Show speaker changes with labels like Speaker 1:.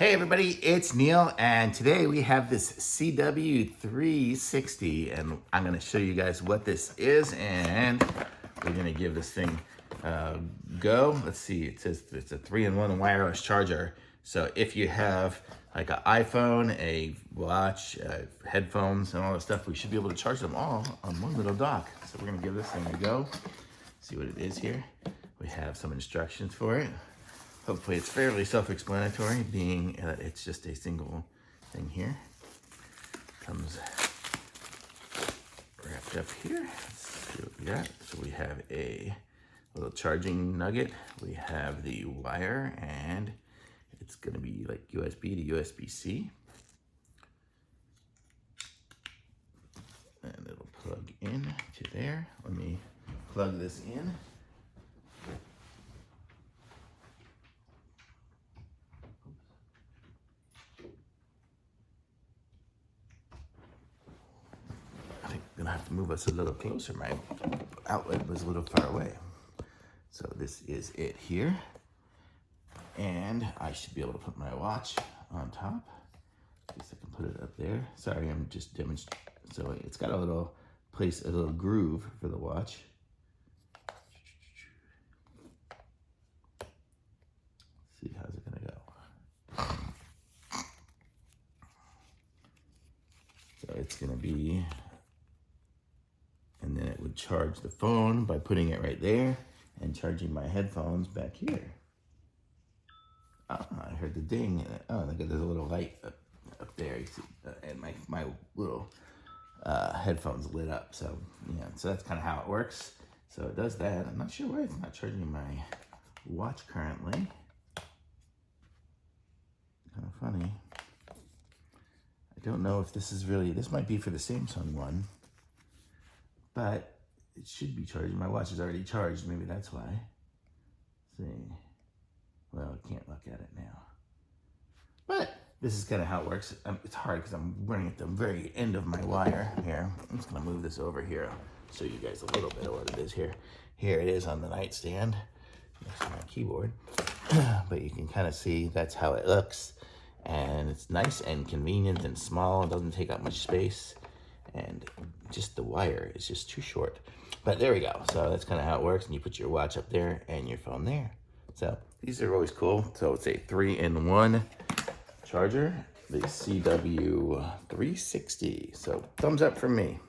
Speaker 1: Hey everybody, it's Neil, and today we have this CW360, and I'm going to show you guys what this is, and we're going to give this thing a go. Let's see, it says it's a 3-in-1 wireless charger. So if you have like an iPhone, a watch, headphones, and all that stuff, we should be able to charge them all on one little dock. So we're going to give this thing a go, see what it is here. We have some instructions for it. Hopefully it's fairly self-explanatory, being it's just a single thing here. Comes wrapped up here. Let's see what we got. So we have a little charging nugget. We have the wire, and it's gonna be like USB to USB-C. And it'll plug in to there. Let me plug this in. Gonna have to move us a little closer. My outlet was a little far away. So this is it here. And I should be able to put my watch on top. I guess I can put it up there. Sorry, I'm just demonstrating. So it's got a little place, a little groove for the watch. Let's see, how's it gonna go? So it's gonna be, and then it would charge the phone by putting it right there and charging my headphones back here. Oh, I heard the ding. Oh, look at there's a little light up there. You see, and my little headphones lit up. So yeah, so that's kind of how it works. So it does that. I'm not sure why it's not charging my watch currently. Kind of funny. I don't know if this is really, this might be for the Samsung one. But it should be charging. My watch is already charged. Maybe that's why. Let's see. Well, I can't look at it now. But this is kind of how it works. It's hard because I'm running at the very end of my wire here. I'm just going to move this over here. I'll show you guys a little bit of what it is here. Here it is on the nightstand next to my keyboard. But you can kind of see that's how it looks. And it's nice and convenient and small. It doesn't take up much space. And just the wire is just too short. But there we go. So that's kind of how it works. And you put your watch up there and your phone there. So these are always cool. So it's a 3-in-1 charger, the CW360. So thumbs up from me.